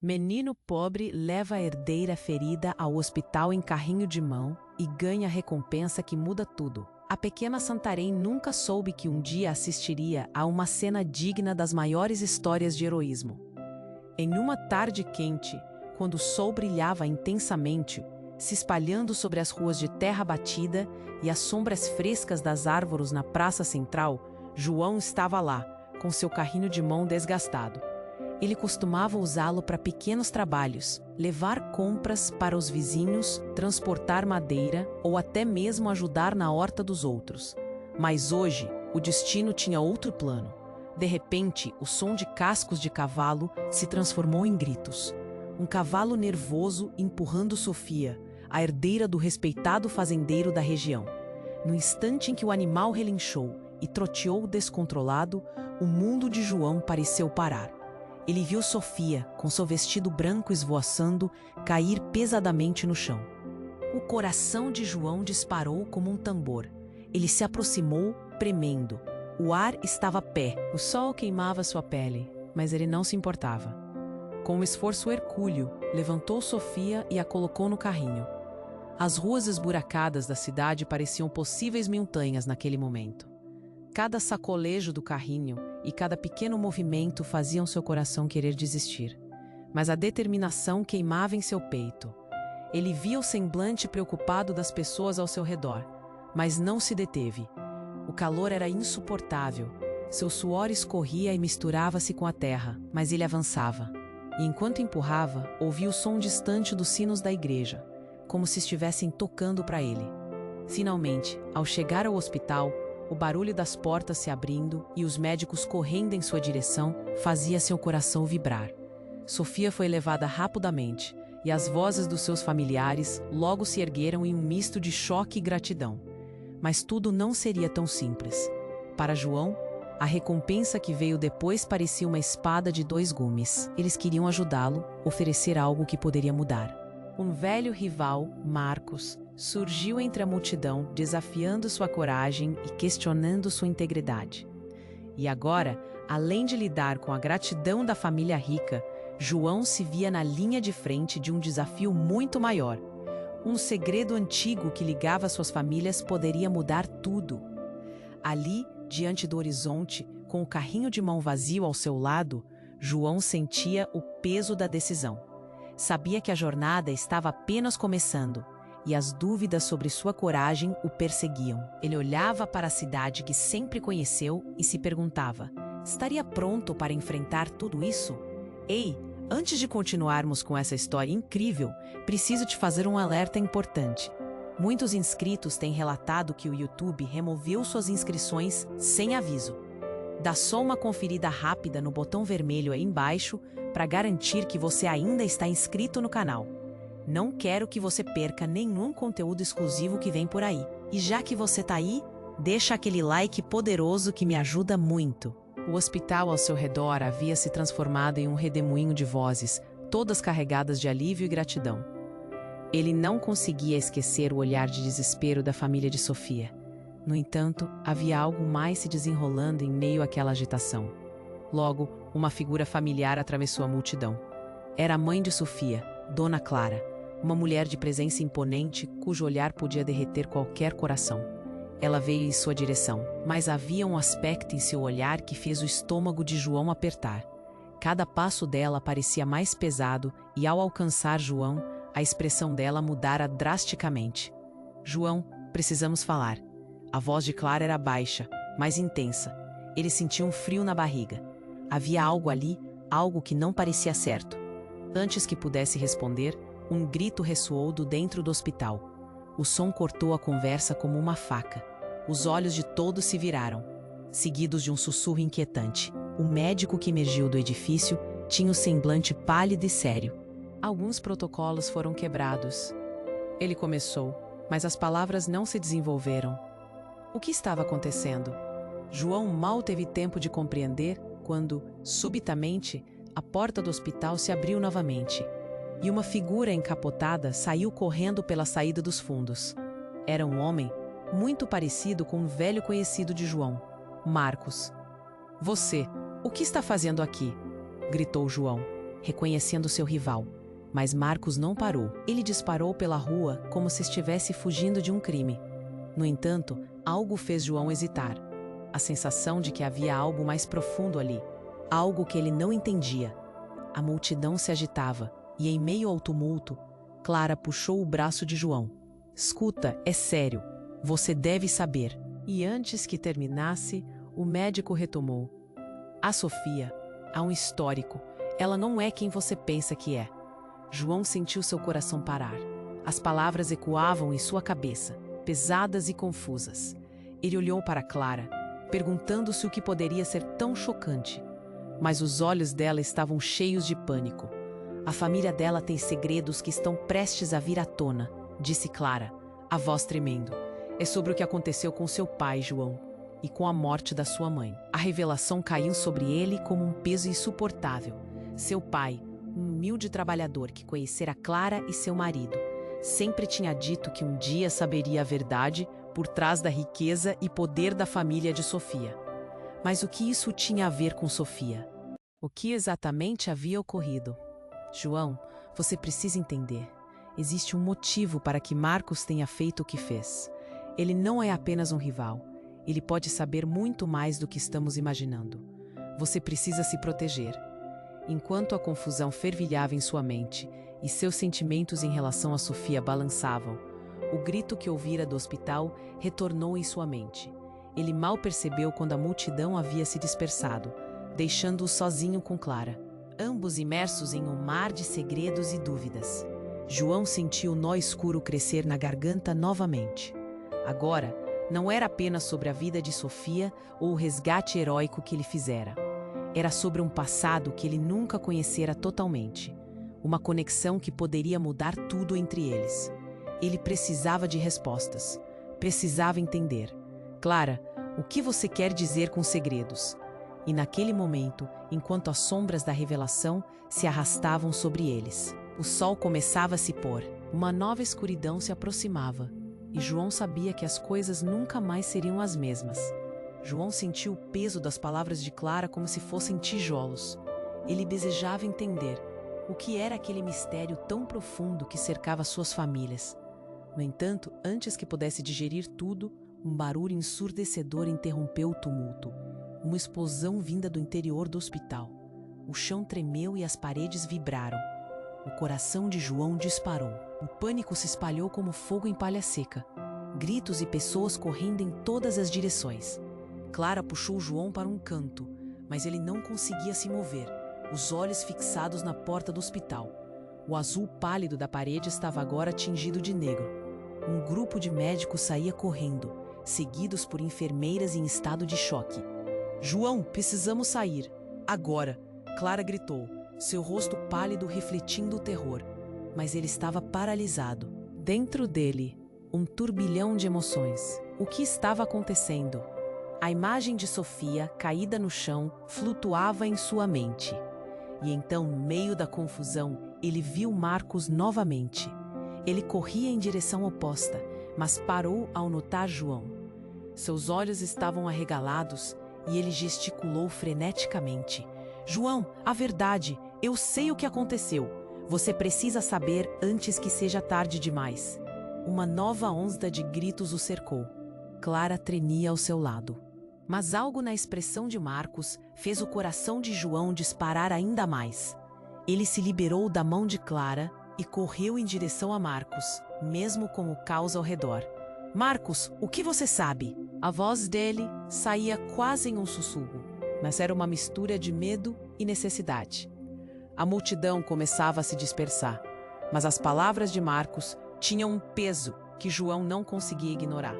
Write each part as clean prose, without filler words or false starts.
Menino pobre leva a herdeira ferida ao hospital em carrinho de mão e ganha a recompensa que muda tudo. A pequena Santarém nunca soube que um dia assistiria a uma cena digna das maiores histórias de heroísmo. Em uma tarde quente, quando o sol brilhava intensamente, se espalhando sobre as ruas de terra batida e as sombras frescas das árvores na praça central, João estava lá, com seu carrinho de mão desgastado. Ele costumava usá-lo para pequenos trabalhos, levar compras para os vizinhos, transportar madeira ou até mesmo ajudar na horta dos outros. Mas hoje, o destino tinha outro plano. De repente, o som de cascos de cavalo se transformou em gritos. Um cavalo nervoso empurrando Sofia, a herdeira do respeitado fazendeiro da região. No instante em que o animal relinchou e troteou descontrolado, o mundo de João pareceu parar. Ele viu Sofia, com seu vestido branco esvoaçando, cair pesadamente no chão. O coração de João disparou como um tambor. Ele se aproximou, premendo. O ar estava a pé, o sol queimava sua pele, mas ele não se importava. Com um esforço hercúleo, levantou Sofia e a colocou no carrinho. As ruas esburacadas da cidade pareciam possíveis montanhas naquele momento. Cada sacolejo do carrinho e cada pequeno movimento faziam seu coração querer desistir. Mas a determinação queimava em seu peito. Ele via o semblante preocupado das pessoas ao seu redor, mas não se deteve. O calor era insuportável. Seu suor escorria e misturava-se com a terra, mas ele avançava. E enquanto empurrava, ouvia o som distante dos sinos da igreja, como se estivessem tocando para ele. Finalmente, ao chegar ao hospital, o barulho das portas se abrindo e os médicos correndo em sua direção fazia seu coração vibrar. Sofia foi levada rapidamente, e as vozes dos seus familiares logo se ergueram em um misto de choque e gratidão. Mas tudo não seria tão simples. Para João, a recompensa que veio depois parecia uma espada de dois gumes. Eles queriam ajudá-lo, oferecer algo que poderia mudar. Um velho rival, Marcos, surgiu entre a multidão, desafiando sua coragem e questionando sua integridade. E agora, além de lidar com a gratidão da família rica, João se via na linha de frente de um desafio muito maior. Um segredo antigo que ligava suas famílias poderia mudar tudo. Ali, diante do horizonte, com o carrinho de mão vazio ao seu lado, João sentia o peso da decisão. Sabia que a jornada estava apenas começando, e as dúvidas sobre sua coragem o perseguiam. Ele olhava para a cidade que sempre conheceu e se perguntava: estaria pronto para enfrentar tudo isso? Ei, antes de continuarmos com essa história incrível, preciso te fazer um alerta importante. Muitos inscritos têm relatado que o YouTube removeu suas inscrições sem aviso. Dá só uma conferida rápida no botão vermelho aí embaixo para garantir que você ainda está inscrito no canal. Não quero que você perca nenhum conteúdo exclusivo que vem por aí. E já que você tá aí, deixa aquele like poderoso que me ajuda muito. O hospital ao seu redor havia se transformado em um redemoinho de vozes, todas carregadas de alívio e gratidão. Ele não conseguia esquecer o olhar de desespero da família de Sofia. No entanto, havia algo mais se desenrolando em meio àquela agitação. Logo, uma figura familiar atravessou a multidão. Era a mãe de Sofia, Dona Clara, uma mulher de presença imponente cujo olhar podia derreter qualquer coração. Ela veio em sua direção, mas havia um aspecto em seu olhar que fez o estômago de João apertar. Cada passo dela parecia mais pesado e, ao alcançar João, a expressão dela mudara drasticamente. João, precisamos falar. A voz de Clara era baixa, mas intensa. Ele sentia um frio na barriga. Havia algo ali, algo que não parecia certo. Antes que pudesse responder, um grito ressoou do dentro do hospital. O som cortou a conversa como uma faca. Os olhos de todos se viraram, seguidos de um sussurro inquietante. O médico que emergiu do edifício tinha o semblante pálido e sério. Alguns protocolos foram quebrados. Ele começou, mas as palavras não se desenvolveram. O que estava acontecendo? João mal teve tempo de compreender quando, subitamente, a porta do hospital se abriu novamente e uma figura encapotada saiu correndo pela saída dos fundos. Era um homem muito parecido com um velho conhecido de João, Marcos. Você, o que está fazendo aqui? Gritou João. reconhecendo seu rival. Mas Marcos não parou. Ele disparou pela rua como se estivesse fugindo de um crime. No entanto, algo fez João hesitar. A sensação de que havia algo mais profundo ali. Algo que ele não entendia. A multidão se agitava, e em meio ao tumulto, Clara puxou o braço de João. Escuta, é sério. Você deve saber. E antes que terminasse, o médico retomou. A Sofia, há um histórico. Ela não é quem você pensa que é. João sentiu seu coração parar. As palavras ecoavam em sua cabeça, pesadas e confusas. Ele olhou para Clara, perguntando-se o que poderia ser tão chocante. Mas os olhos dela estavam cheios de pânico. A família dela tem segredos que estão prestes a vir à tona, disse Clara, a voz tremendo. É sobre o que aconteceu com seu pai, João, e com a morte da sua mãe. A revelação caiu sobre ele como um peso insuportável. Seu pai, um humilde trabalhador que conhecera Clara e seu marido, sempre tinha dito que um dia saberia a verdade por trás da riqueza e poder da família de Sofia. Mas o que isso tinha a ver com Sofia? O que exatamente havia ocorrido? João, você precisa entender. Existe um motivo para que Marcos tenha feito o que fez. Ele não é apenas um rival. Ele pode saber muito mais do que estamos imaginando. Você precisa se proteger. Enquanto a confusão fervilhava em sua mente e seus sentimentos em relação a Sofia balançavam, o grito que ouvira do hospital retornou em sua mente. Ele mal percebeu quando a multidão havia se dispersado, deixando-o sozinho com Clara, ambos imersos em um mar de segredos e dúvidas. João sentiu o nó escuro crescer na garganta novamente. Agora, não era apenas sobre a vida de Sofia ou o resgate heróico que ele fizera. Era sobre um passado que ele nunca conhecera totalmente. Uma conexão que poderia mudar tudo entre eles. Ele precisava de respostas. Precisava entender. Clara, o que você quer dizer com segredos? E naquele momento, enquanto as sombras da revelação se arrastavam sobre eles, o sol começava a se pôr. Uma nova escuridão se aproximava. E João sabia que as coisas nunca mais seriam as mesmas. João sentiu o peso das palavras de Clara como se fossem tijolos. Ele desejava entender o que era aquele mistério tão profundo que cercava suas famílias. No entanto, antes que pudesse digerir tudo, um barulho ensurdecedor interrompeu o tumulto. Uma explosão vinda do interior do hospital. O chão tremeu e as paredes vibraram. O coração de João disparou. O pânico se espalhou como fogo em palha seca. Gritos e pessoas correndo em todas as direções. Clara puxou João para um canto, mas ele não conseguia se mover, os olhos fixados na porta do hospital. O azul pálido da parede estava agora tingido de negro. Um grupo de médicos saía correndo, seguidos por enfermeiras em estado de choque. João, precisamos sair. Agora! Clara gritou, seu rosto pálido refletindo o terror. Mas ele estava paralisado. Dentro dele, um turbilhão de emoções. O que estava acontecendo? A imagem de Sofia, caída no chão, flutuava em sua mente. E então, no meio da confusão, ele viu Marcos novamente. Ele corria em direção oposta, mas parou ao notar João. Seus olhos estavam arregalados e ele gesticulou freneticamente. João, a verdade, eu sei o que aconteceu. Você precisa saber antes que seja tarde demais. Uma nova onda de gritos o cercou. Clara tremia ao seu lado. Mas algo na expressão de Marcos fez o coração de João disparar ainda mais. Ele se liberou da mão de Clara e correu em direção a Marcos, mesmo com o caos ao redor. Marcos, o que você sabe? A voz dele saía quase em um sussurro, mas era uma mistura de medo e necessidade. A multidão começava a se dispersar, mas as palavras de Marcos tinham um peso que João não conseguia ignorar.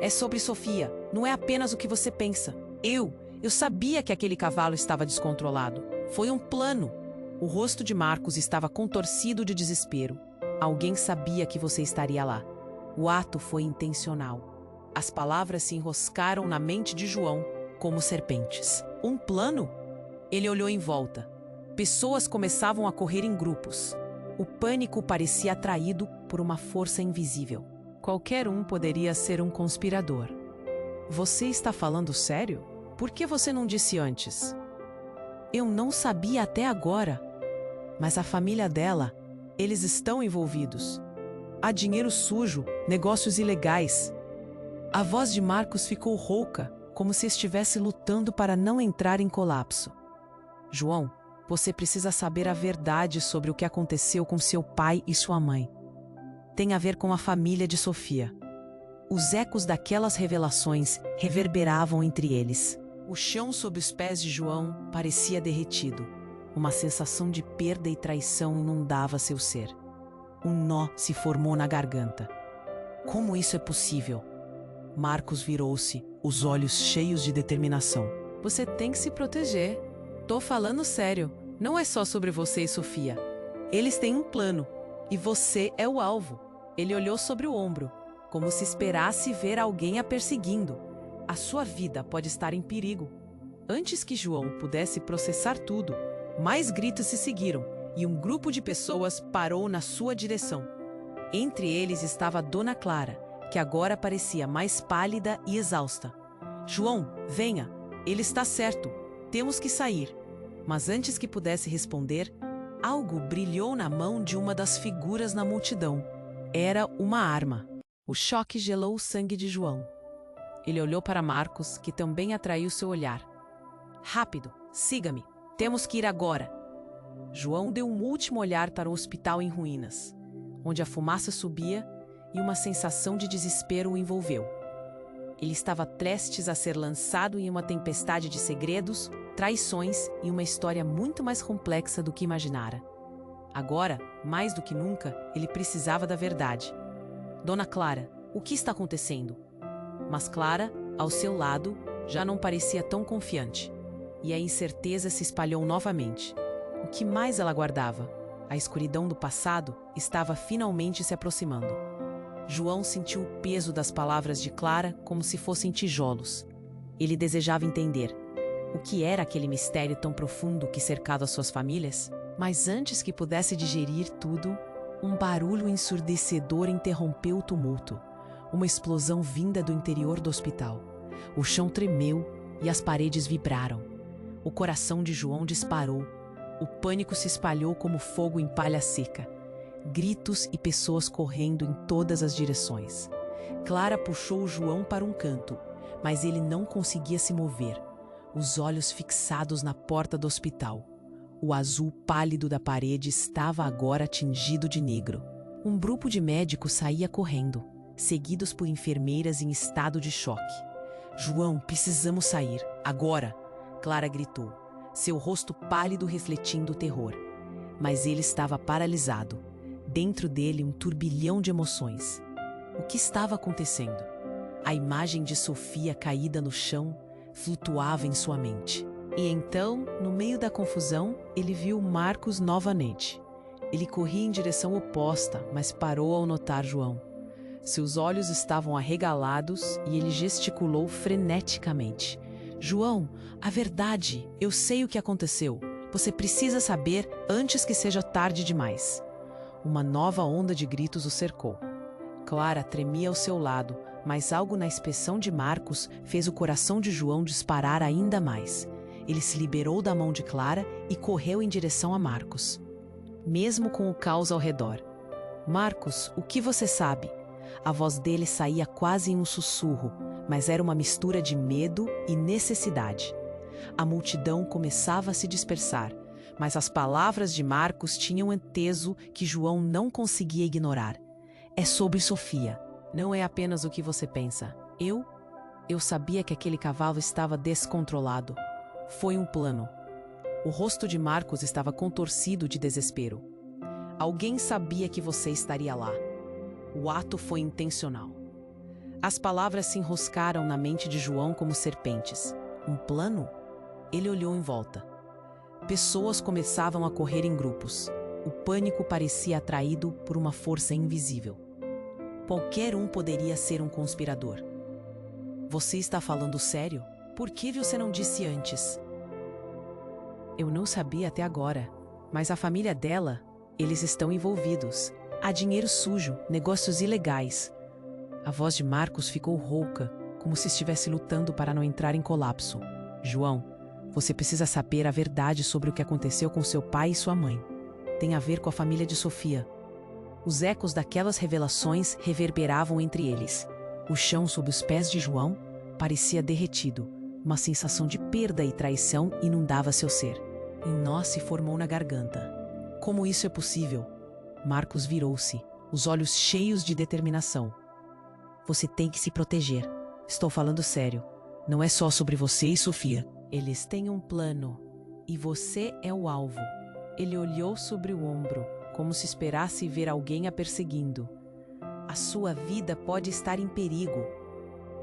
É sobre Sofia, não é apenas o que você pensa. Eu sabia que aquele cavalo estava descontrolado. Foi um plano. O rosto de Marcos estava contorcido de desespero. Alguém sabia que você estaria lá. O ato foi intencional. As palavras se enroscaram na mente de João como serpentes. Um plano? Ele olhou em volta. Pessoas começavam a correr em grupos. O pânico parecia atraído por uma força invisível. Qualquer um poderia ser um conspirador. Você está falando sério? Por que você não disse antes? Eu não sabia até agora. Mas a família dela, eles estão envolvidos. Há dinheiro sujo, negócios ilegais. A voz de Marcos ficou rouca, como se estivesse lutando para não entrar em colapso. João, você precisa saber a verdade sobre o que aconteceu com seu pai e sua mãe. Tem a ver com a família de Sofia. Os ecos daquelas revelações reverberavam entre eles. O chão sob os pés de João parecia derretido. Uma sensação de perda e traição inundava seu ser. Um nó se formou na garganta. Como isso é possível? Marcos virou-se, os olhos cheios de determinação. Você tem que se proteger. Tô falando sério. Não é só sobre você e Sofia. Eles têm um plano. E você é o alvo. Ele olhou sobre o ombro, como se esperasse ver alguém a perseguindo. A sua vida pode estar em perigo. Antes que João pudesse processar tudo, mais gritos se seguiram e um grupo de pessoas parou na sua direção. Entre eles estava Dona Clara, que agora parecia mais pálida e exausta. João, venha, ele está certo, temos que sair. Mas antes que pudesse responder, algo brilhou na mão de uma das figuras na multidão. Era uma arma. O choque gelou o sangue de João. Ele olhou para Marcos, que também atraiu seu olhar. Rápido, siga-me. Temos que ir agora. João deu um último olhar para o hospital em ruínas, onde a fumaça subia e uma sensação de desespero o envolveu. Ele estava prestes a ser lançado em uma tempestade de segredos, traições e uma história muito mais complexa do que imaginara. Agora, mais do que nunca, ele precisava da verdade. Dona Clara, o que está acontecendo? Mas Clara, ao seu lado, já não parecia tão confiante. E a incerteza se espalhou novamente. O que mais ela guardava? A escuridão do passado estava finalmente se aproximando. João sentiu o peso das palavras de Clara como se fossem tijolos. Ele desejava entender. O que era aquele mistério tão profundo que cercava suas famílias? Mas antes que pudesse digerir tudo, um barulho ensurdecedor interrompeu o tumulto. Uma explosão vinda do interior do hospital. O chão tremeu e as paredes vibraram. O coração de João disparou. O pânico se espalhou como fogo em palha seca. Gritos e pessoas correndo em todas as direções. Clara puxou João para um canto, mas ele não conseguia se mover. Os olhos fixados na porta do hospital. O azul pálido da parede estava agora tingido de negro. Um grupo de médicos saía correndo, seguidos por enfermeiras em estado de choque. João, precisamos sair, agora! Clara gritou, seu rosto pálido refletindo o terror. Mas ele estava paralisado. Dentro dele um turbilhão de emoções. O que estava acontecendo? A imagem de Sofia caída no chão flutuava em sua mente. E então, no meio da confusão, ele viu Marcos novamente. Ele corria em direção oposta, mas parou ao notar João. Seus olhos estavam arregalados e ele gesticulou freneticamente. João, a verdade, eu sei o que aconteceu. Você precisa saber antes que seja tarde demais. Uma nova onda de gritos o cercou. Clara tremia ao seu lado, mas algo na expressão de Marcos fez o coração de João disparar ainda mais. Ele se liberou da mão de Clara e correu em direção a Marcos. Mesmo com o caos ao redor. Marcos, o que você sabe? A voz dele saía quase em um sussurro, mas era uma mistura de medo e necessidade. A multidão começava a se dispersar, mas as palavras de Marcos tinham um peso que João não conseguia ignorar. É sobre Sofia. Não é apenas o que você pensa. Eu sabia que aquele cavalo estava descontrolado. Foi um plano. O rosto de Marcos estava contorcido de desespero. Alguém sabia que você estaria lá. O ato foi intencional. As palavras se enroscaram na mente de João como serpentes. Um plano? Ele olhou em volta. Pessoas começavam a correr em grupos. O pânico parecia atraído por uma força invisível. Qualquer um poderia ser um conspirador. Você está falando sério? Por que você não disse antes? Eu não sabia até agora, mas a família dela, eles estão envolvidos. Há dinheiro sujo, negócios ilegais. A voz de Marcos ficou rouca, como se estivesse lutando para não entrar em colapso. João, você precisa saber a verdade sobre o que aconteceu com seu pai e sua mãe. tem a ver com a família de Sofia. Os ecos daquelas revelações reverberavam entre eles. O chão sob os pés de João parecia derretido. Uma sensação de perda e traição inundava seu ser. Um nó se formou na garganta. Como isso é possível? Marcos virou-se, os olhos cheios de determinação. Você tem que se proteger. Estou falando sério. Não é só sobre você e Sofia. Eles têm um plano, e você é o alvo. Ele olhou sobre o ombro, como se esperasse ver alguém a perseguindo. A sua vida pode estar em perigo.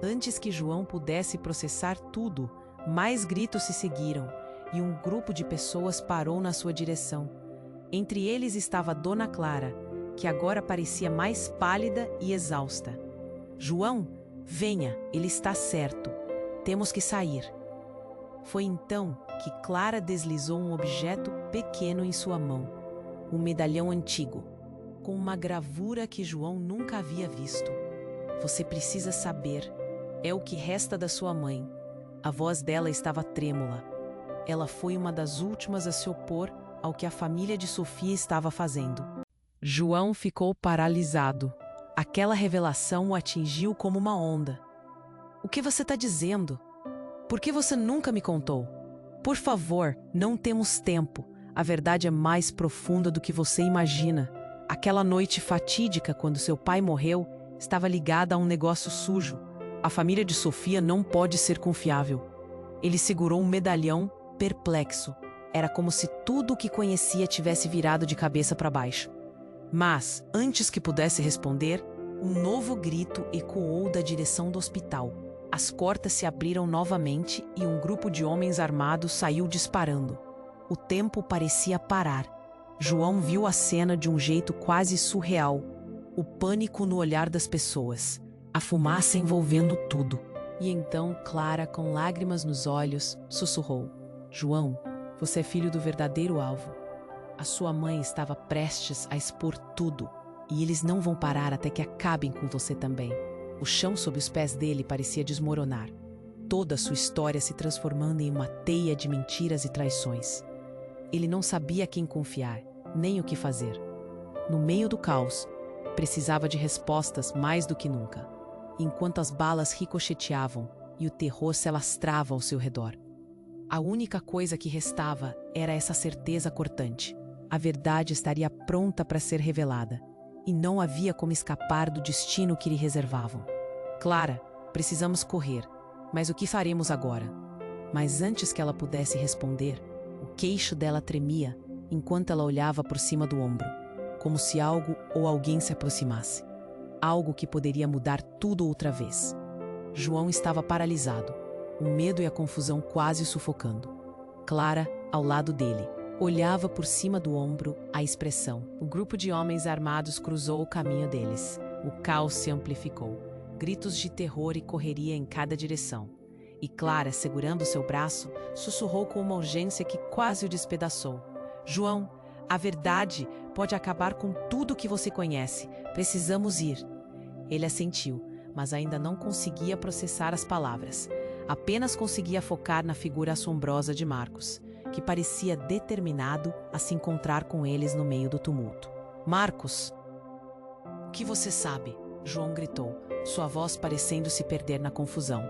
Antes que João pudesse processar tudo, mais gritos se seguiram, e um grupo de pessoas parou na sua direção. Entre eles estava Dona Clara, que agora parecia mais pálida e exausta. João, venha, ele está certo. Temos que sair. Foi então que Clara deslizou um objeto pequeno em sua mão, um medalhão antigo, com uma gravura que João nunca havia visto. Você precisa saber, é o que resta da sua mãe. A voz dela estava trêmula. Ela foi uma das últimas a se opor ao que a família de Sofia estava fazendo. João ficou paralisado. Aquela revelação o atingiu como uma onda. O que você está dizendo? Por que você nunca me contou? Por favor, não temos tempo. A verdade é mais profunda do que você imagina. Aquela noite fatídica, quando seu pai morreu, estava ligada a um negócio sujo. A família de Sofia não pode ser confiável. Ele segurou um medalhão, perplexo. Era como se tudo o que conhecia tivesse virado de cabeça para baixo. Mas, antes que pudesse responder, um novo grito ecoou da direção do hospital. As portas se abriram novamente e um grupo de homens armados saiu disparando. O tempo parecia parar. João viu a cena de um jeito quase surreal. O pânico no olhar das pessoas. A fumaça envolvendo tudo. E então Clara, com lágrimas nos olhos, sussurrou: João, você é filho do verdadeiro alvo. A sua mãe estava prestes a expor tudo, e eles não vão parar até que acabem com você também. O chão sob os pés dele parecia desmoronar, toda a sua história se transformando em uma teia de mentiras e traições. Ele não sabia a quem confiar, nem o que fazer. No meio do caos, precisava de respostas mais do que nunca, enquanto as balas ricocheteavam e o terror se alastrava ao seu redor. A única coisa que restava era essa certeza cortante. A verdade estaria pronta para ser revelada, e não havia como escapar do destino que lhe reservavam. Clara, precisamos correr, mas o que faremos agora? Mas antes que ela pudesse responder, o queixo dela tremia enquanto ela olhava por cima do ombro, como se algo ou alguém se aproximasse. Algo que poderia mudar tudo outra vez. João estava paralisado, o medo e a confusão quase sufocando. Clara, ao lado dele, olhava por cima do ombro a expressão. O grupo de homens armados cruzou o caminho deles. O caos se amplificou. Gritos de terror e correria em cada direção. E Clara, segurando seu braço, sussurrou com uma urgência que quase o despedaçou. João, a verdade pode acabar com tudo que você conhece. Precisamos ir. Ele assentiu, mas ainda não conseguia processar as palavras. Apenas conseguia focar na figura assombrosa de Marcos, que parecia determinado a se encontrar com eles no meio do tumulto. Marcos! O que você sabe? João gritou, sua voz parecendo se perder na confusão.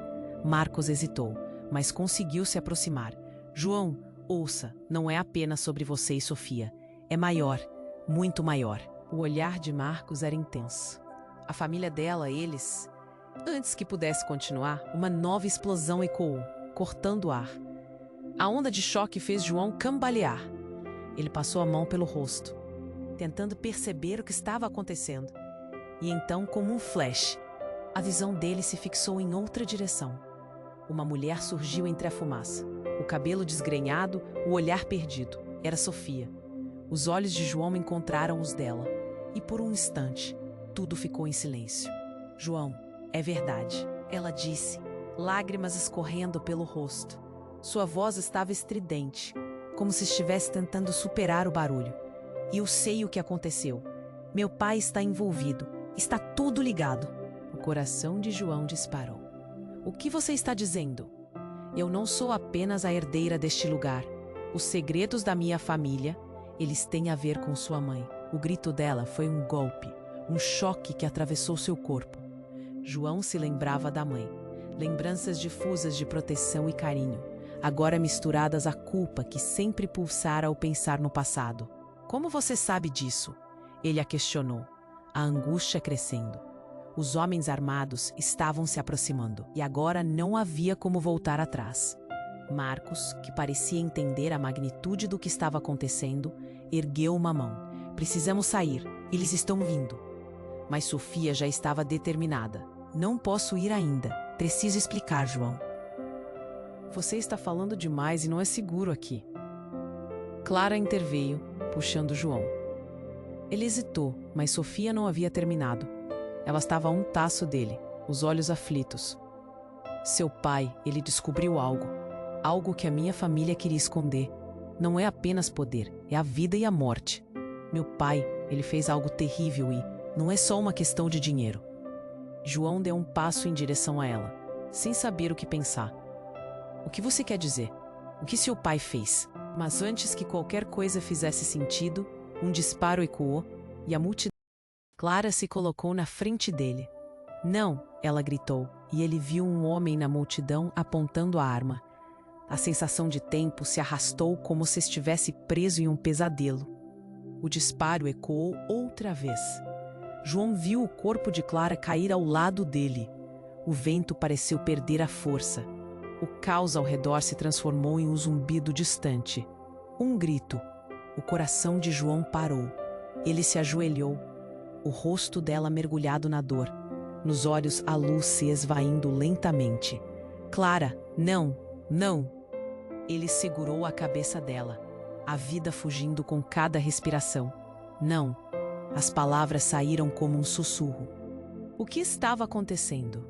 Marcos hesitou, mas conseguiu se aproximar. João, ouça, não é apenas sobre você e Sofia. É maior, muito maior. O olhar de Marcos era intenso. A família dela, eles... Antes que pudesse continuar, uma nova explosão ecoou, cortando o ar. A onda de choque fez João cambalear. Ele passou a mão pelo rosto, tentando perceber o que estava acontecendo. E então, como um flash, a visão dele se fixou em outra direção. Uma mulher surgiu entre a fumaça. O cabelo desgrenhado, o olhar perdido. Era Sofia. Os olhos de João encontraram os dela. E por um instante, tudo ficou em silêncio. João, é verdade, ela disse, lágrimas escorrendo pelo rosto. Sua voz estava estridente, como se estivesse tentando superar o barulho. E eu sei o que aconteceu. Meu pai está envolvido. Está tudo ligado. O coração de João disparou. O que você está dizendo? Eu não sou apenas a herdeira deste lugar. Os segredos da minha família Eles têm a ver com sua mãe. O grito dela foi um golpe, um choque que atravessou seu corpo. João se lembrava da mãe. Lembranças difusas de proteção e carinho, agora misturadas à culpa que sempre pulsara ao pensar no passado. Como você sabe disso? Ele a questionou, a angústia crescendo. Os homens armados estavam se aproximando e agora não havia como voltar atrás. Marcos, que parecia entender a magnitude do que estava acontecendo, ergueu uma mão. Precisamos sair, eles estão vindo. Mas Sofia já estava determinada. Não posso ir ainda. Preciso explicar, João. Você está falando demais e não é seguro aqui. Clara interveio, puxando João. Ele hesitou, mas Sofia não havia terminado. Ela estava a um taço dele, os olhos aflitos. Seu pai, ele descobriu algo. Algo que a minha família queria esconder. Não é apenas poder, é a vida e a morte. Meu pai, ele fez algo terrível e não é só uma questão de dinheiro. João deu um passo em direção a ela, sem saber o que pensar. O que você quer dizer? O que seu pai fez? Mas antes que qualquer coisa fizesse sentido, um disparo ecoou e a multidão. Clara se colocou na frente dele. Não, ela gritou, e ele viu um homem na multidão apontando a arma. A sensação de tempo se arrastou como se estivesse preso em um pesadelo. O disparo ecoou outra vez. João viu o corpo de Clara cair ao lado dele. O vento pareceu perder a força. O caos ao redor se transformou em um zumbido distante. Um grito. O coração de João parou. Ele se ajoelhou, o rosto dela mergulhado na dor, nos olhos a luz se esvaindo lentamente. Clara, não, não! Ele segurou a cabeça dela, a vida fugindo com cada respiração. Não! As palavras saíram como um sussurro. O que estava acontecendo?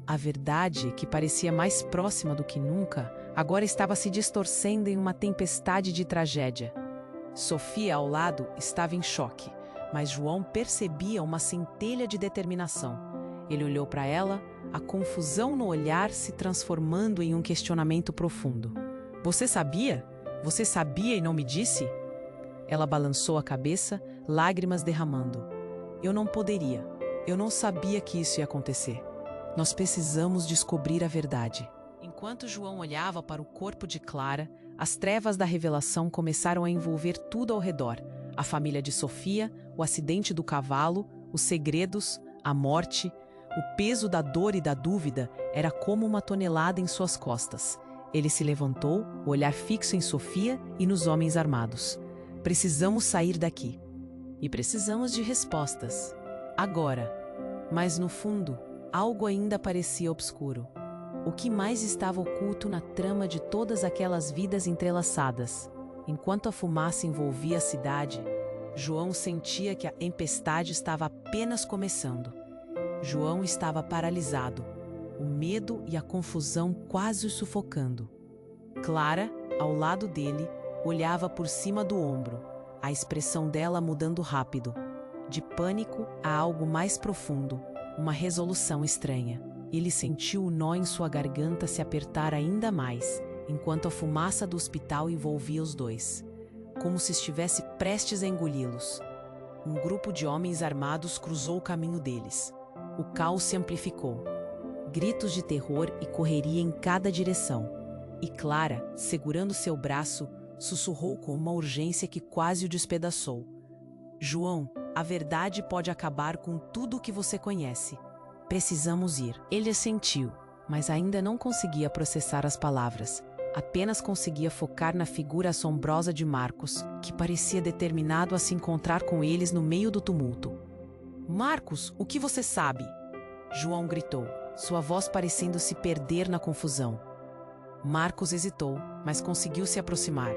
A verdade, que parecia mais próxima do que nunca, agora estava se distorcendo em uma tempestade de tragédia. Sofia, ao lado, estava em choque, mas João percebia uma centelha de determinação. Ele olhou para ela, a confusão no olhar se transformando em um questionamento profundo. Você sabia? Você sabia e não me disse? Ela balançou a cabeça, lágrimas derramando. Eu não poderia. Eu não sabia que isso ia acontecer. Nós precisamos descobrir a verdade. Enquanto João olhava para o corpo de Clara, as trevas da revelação começaram a envolver tudo ao redor. A família de Sofia, o acidente do cavalo, os segredos, a morte. O peso da dor e da dúvida era como uma tonelada em suas costas. Ele se levantou, o olhar fixo em Sofia e nos homens armados. Precisamos sair daqui. E precisamos de respostas. Agora. Mas no fundo, algo ainda parecia obscuro. O que mais estava oculto na trama de todas aquelas vidas entrelaçadas? Enquanto a fumaça envolvia a cidade, João sentia que a tempestade estava apenas começando. João estava paralisado, o medo e a confusão quase o sufocando. Clara, ao lado dele, olhava por cima do ombro, a expressão dela mudando rápido. De pânico a algo mais profundo, uma resolução estranha. Ele sentiu o nó em sua garganta se apertar ainda mais, enquanto a fumaça do hospital envolvia os dois, como se estivesse prestes a engoli-los. Um grupo de homens armados cruzou o caminho deles. O caos se amplificou. Gritos de terror e correria em cada direção. E Clara, segurando seu braço, sussurrou com uma urgência que quase o despedaçou. João, a verdade pode acabar com tudo o que você conhece. Precisamos ir. Ele assentiu, mas ainda não conseguia processar as palavras. Apenas conseguia focar na figura assombrosa de Marcos, que parecia determinado a se encontrar com eles no meio do tumulto. Marcos, o que você sabe? João gritou, sua voz parecendo se perder na confusão. Marcos hesitou, mas conseguiu se aproximar.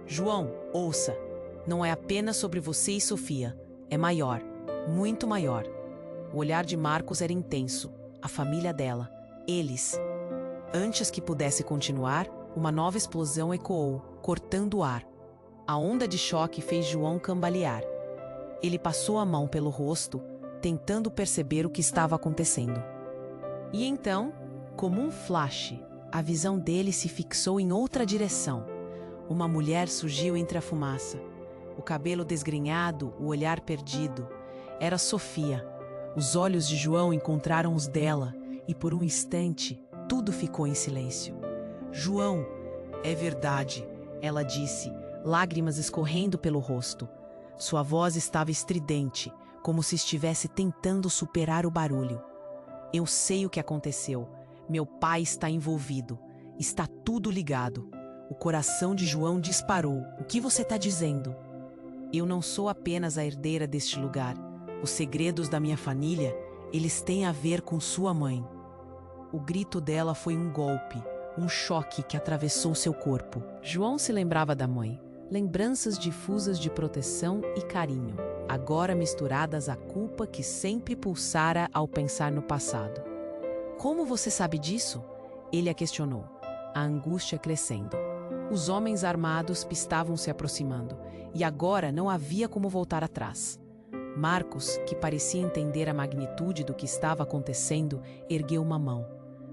João, ouça. Não é apenas sobre você e Sofia. É maior, muito maior. O olhar de Marcos era intenso. A família dela. Eles. Antes que pudesse continuar, uma nova explosão ecoou, cortando o ar. A onda de choque fez João cambalear. Ele passou a mão pelo rosto, tentando perceber o que estava acontecendo. E então, como um flash, a visão dele se fixou em outra direção. Uma mulher surgiu entre a fumaça. o cabelo desgrenhado, o olhar perdido. Era Sofia. Os olhos de João encontraram os dela e por um instante tudo ficou em silêncio. João, é verdade, ela disse, lágrimas escorrendo pelo rosto. Sua voz estava estridente, como se estivesse tentando superar o barulho. Eu sei o que aconteceu. Meu pai está envolvido. Está tudo ligado. O coração de João disparou. O que você está dizendo? Eu não sou apenas a herdeira deste lugar. Os segredos da minha família, eles têm a ver com sua mãe. O grito dela foi um golpe, um choque que atravessou seu corpo. João se lembrava da mãe. Lembranças difusas de proteção e carinho, agora misturadas à culpa que sempre pulsara ao pensar no passado. Como você sabe disso? Ele a questionou, a angústia crescendo. Os homens armados estavam se aproximando, e agora não havia como voltar atrás. Marcos, que parecia entender a magnitude do que estava acontecendo, ergueu uma mão.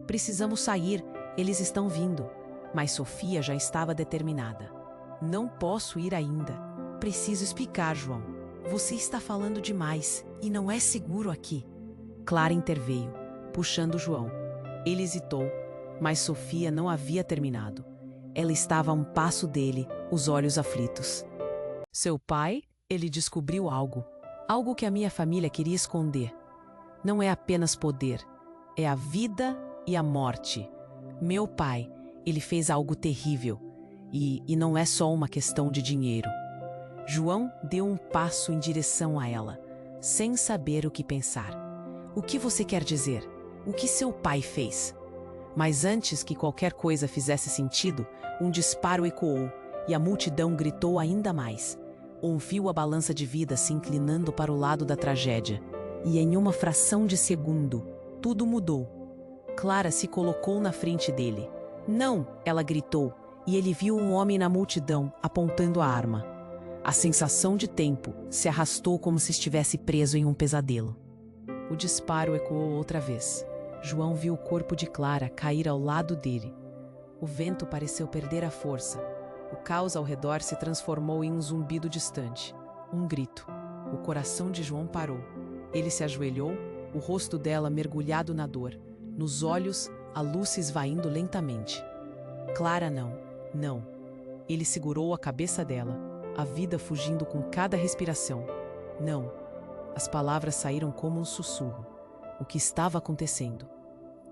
Precisamos sair, eles estão vindo. Mas Sofia já estava determinada. Não posso ir ainda. Preciso explicar, João. Você está falando demais e não é seguro aqui. Clara interveio, puxando João. Ele hesitou, mas Sofia não havia terminado. Ela estava a um passo dele, os olhos aflitos. Seu pai, ele descobriu algo. Algo que a minha família queria esconder. Não é apenas poder, é a vida e a morte. Meu pai, ele fez algo terrível. E não é só uma questão de dinheiro. João deu um passo em direção a ela, sem saber o que pensar. O que você quer dizer? O que seu pai fez? Mas antes que qualquer coisa fizesse sentido, um disparo ecoou e a multidão gritou ainda mais. Ouviu a balança de vida se inclinando para o lado da tragédia. E em uma fração de segundo, tudo mudou. Clara se colocou na frente dele. Não! Ela gritou. E ele viu um homem na multidão, apontando a arma. A sensação de tempo se arrastou como se estivesse preso em um pesadelo. O disparo ecoou outra vez. João viu o corpo de Clara cair ao lado dele. O vento pareceu perder a força. O caos ao redor se transformou em um zumbido distante. Um grito. O coração de João parou. Ele se ajoelhou, o rosto dela mergulhado na dor. Nos olhos, a luz se esvaindo lentamente. Clara não. Não. Ele segurou a cabeça dela, a vida fugindo com cada respiração. Não. As palavras saíram como um sussurro. O que estava acontecendo?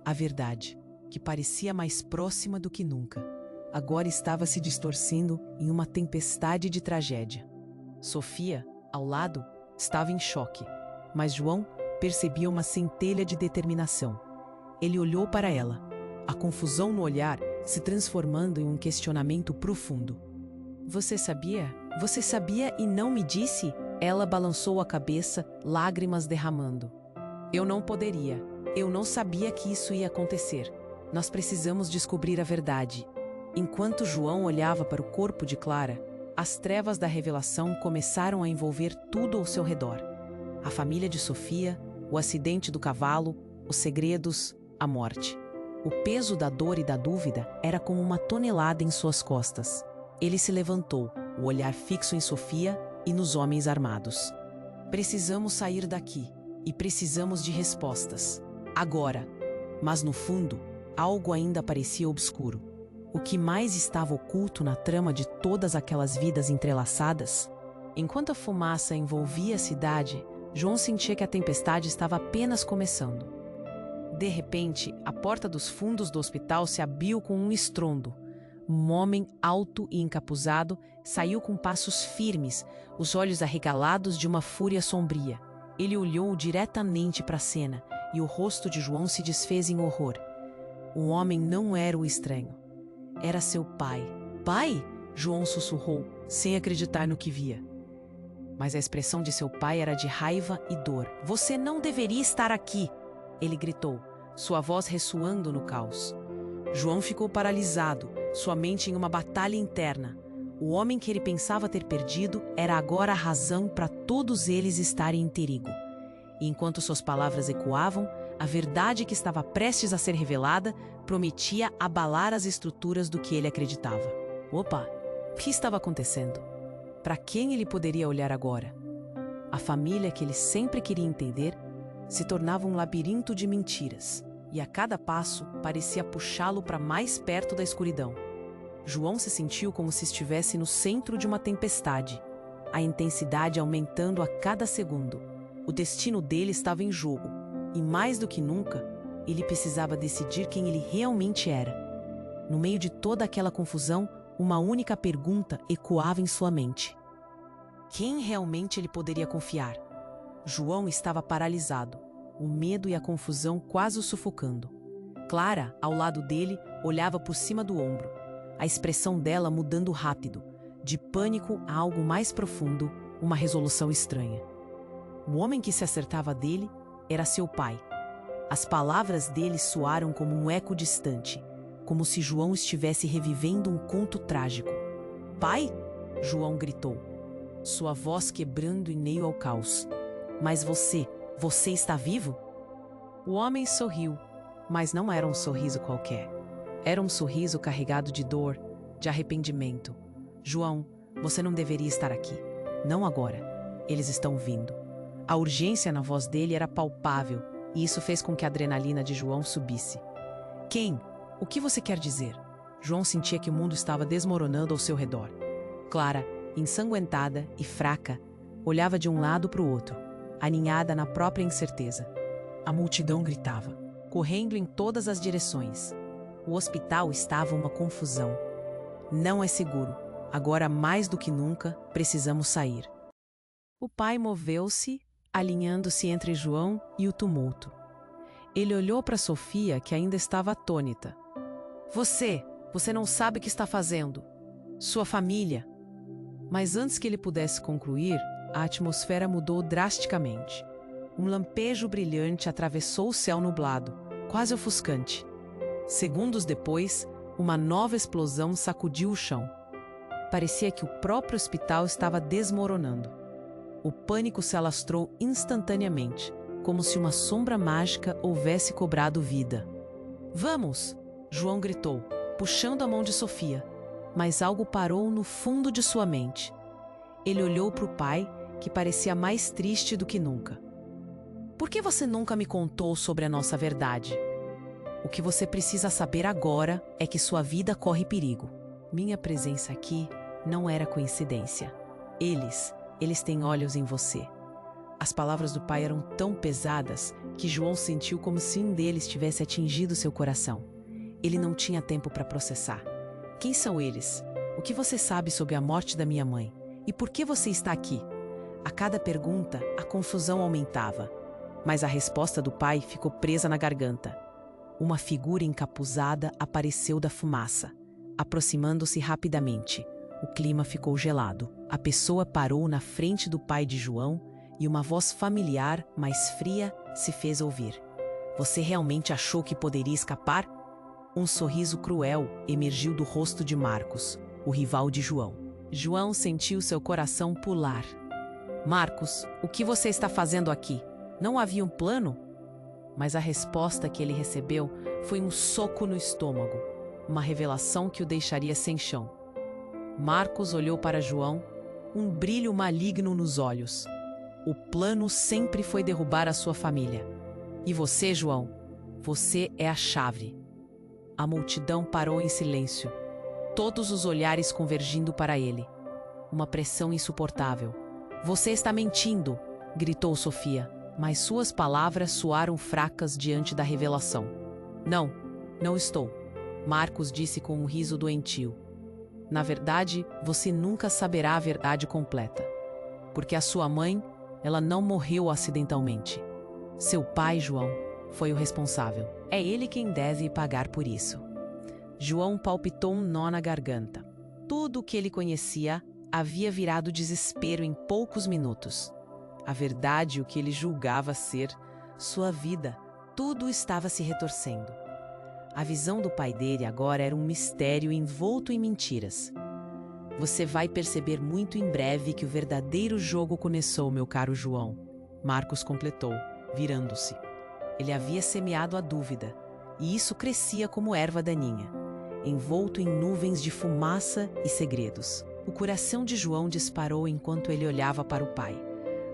A verdade, que parecia mais próxima do que nunca, agora estava se distorcendo em uma tempestade de tragédia. Sofia, ao lado, estava em choque, mas João percebia uma centelha de determinação. Ele olhou para ela, a confusão no olhar se transformando em um questionamento profundo. Você sabia? Você sabia e não me disse? Ela balançou a cabeça, lágrimas derramando. Eu não poderia. Eu não sabia que isso ia acontecer. Nós precisamos descobrir a verdade. Enquanto João olhava para o corpo de Clara, as trevas da revelação começaram a envolver tudo ao seu redor. A família de Sofia, o acidente do cavalo, os segredos, a morte. O peso da dor e da dúvida era como uma tonelada em suas costas. Ele se levantou, o olhar fixo em Sofia e nos homens armados. Precisamos sair daqui e precisamos de respostas. Agora. Mas no fundo, algo ainda parecia obscuro. O que mais estava oculto na trama de todas aquelas vidas entrelaçadas? Enquanto a fumaça envolvia a cidade, João sentia que a tempestade estava apenas começando. De repente, a porta dos fundos do hospital se abriu com um estrondo. Um homem alto e encapuzado saiu com passos firmes, os olhos arregalados de uma fúria sombria. Ele olhou diretamente para a cena e o rosto de João se desfez em horror. O homem não era o estranho. Era seu pai. Pai? João sussurrou, sem acreditar no que via. Mas a expressão de seu pai era de raiva e dor. Você não deveria estar aqui! Ele gritou, sua voz ressoando no caos. João ficou paralisado, sua mente em uma batalha interna. O homem que ele pensava ter perdido era agora a razão para todos eles estarem em perigo. E enquanto suas palavras ecoavam, a verdade que estava prestes a ser revelada prometia abalar as estruturas do que ele acreditava. Opa, o que estava acontecendo? Para quem ele poderia olhar agora? A família que ele sempre queria entender se tornava um labirinto de mentiras, e a cada passo parecia puxá-lo para mais perto da escuridão. João se sentiu como se estivesse no centro de uma tempestade, a intensidade aumentando a cada segundo. O destino dele estava em jogo, e mais do que nunca, ele precisava decidir quem ele realmente era. No meio de toda aquela confusão, uma única pergunta ecoava em sua mente: quem realmente ele poderia confiar? João estava paralisado, o medo e a confusão quase o sufocando. Clara, ao lado dele, olhava por cima do ombro, a expressão dela mudando rápido, de pânico a algo mais profundo, uma resolução estranha. O homem que se acertava dele era seu pai. As palavras dele soaram como um eco distante, como se João estivesse revivendo um conto trágico. "Pai?" João gritou, sua voz quebrando em meio ao caos. "Mas você está vivo?" O homem sorriu, mas não era um sorriso qualquer. Era um sorriso carregado de dor, de arrependimento. "João, você não deveria estar aqui. Não agora. Eles estão vindo." A urgência na voz dele era palpável, e isso fez com que a adrenalina de João subisse. "Quem? O que você quer dizer?" João sentia que o mundo estava desmoronando ao seu redor. Clara, ensanguentada e fraca, olhava de um lado para o outro, aninhada na própria incerteza. A multidão gritava, correndo em todas as direções. O hospital estava uma confusão. "Não é seguro. Agora, mais do que nunca, precisamos sair." O pai moveu-se, alinhando-se entre João e o tumulto. Ele olhou para Sofia, que ainda estava atônita. Você não sabe o que está fazendo. Sua família." Mas antes que ele pudesse concluir, a atmosfera mudou drasticamente. Um lampejo brilhante atravessou o céu nublado, quase ofuscante. Segundos depois, uma nova explosão sacudiu o chão. Parecia que o próprio hospital estava desmoronando. O pânico se alastrou instantaneamente, como se uma sombra mágica houvesse cobrado vida. "Vamos!" João gritou, puxando a mão de Sofia, mas algo parou no fundo de sua mente. Ele olhou para o pai, que parecia mais triste do que nunca. "Por que você nunca me contou sobre a nossa verdade? O que você precisa saber agora é que sua vida corre perigo. Minha presença aqui não era coincidência. Eles têm olhos em você." As palavras do pai eram tão pesadas que João sentiu como se um deles tivesse atingido seu coração. Ele não tinha tempo para processar. "Quem são eles? O que você sabe sobre a morte da minha mãe? E por que você está aqui?" A cada pergunta, a confusão aumentava. Mas a resposta do pai ficou presa na garganta. Uma figura encapuzada apareceu da fumaça, aproximando-se rapidamente. O clima ficou gelado. A pessoa parou na frente do pai de João e uma voz familiar, mas fria, se fez ouvir. "Você realmente achou que poderia escapar?" Um sorriso cruel emergiu do rosto de Marcos, o rival de João. João sentiu seu coração pular. "Marcos, o que você está fazendo aqui? Não havia um plano?" Mas a resposta que ele recebeu foi um soco no estômago, uma revelação que o deixaria sem chão. Marcos olhou para João, um brilho maligno nos olhos. "O plano sempre foi derrubar a sua família. E você, João, você é a chave." A multidão parou em silêncio, todos os olhares convergindo para ele. Uma pressão insuportável. "Você está mentindo!" gritou Sofia, mas suas palavras soaram fracas diante da revelação. Não estou", Marcos disse com um riso doentio. "Na verdade, você nunca saberá a verdade completa. Porque a sua mãe, ela não morreu acidentalmente. Seu pai, João, foi o responsável. É ele quem deve pagar por isso." João palpitou um nó na garganta. Tudo o que ele conhecia havia virado desespero em poucos minutos. A verdade, o que ele julgava ser sua vida, tudo estava se retorcendo. A visão do pai dele agora era um mistério envolto em mentiras. "Você vai perceber muito em breve que o verdadeiro jogo começou, meu caro João", Marcos completou, virando-se. Ele havia semeado a dúvida, e isso crescia como erva daninha, envolto em nuvens de fumaça e segredos. O coração de João disparou enquanto ele olhava para o pai.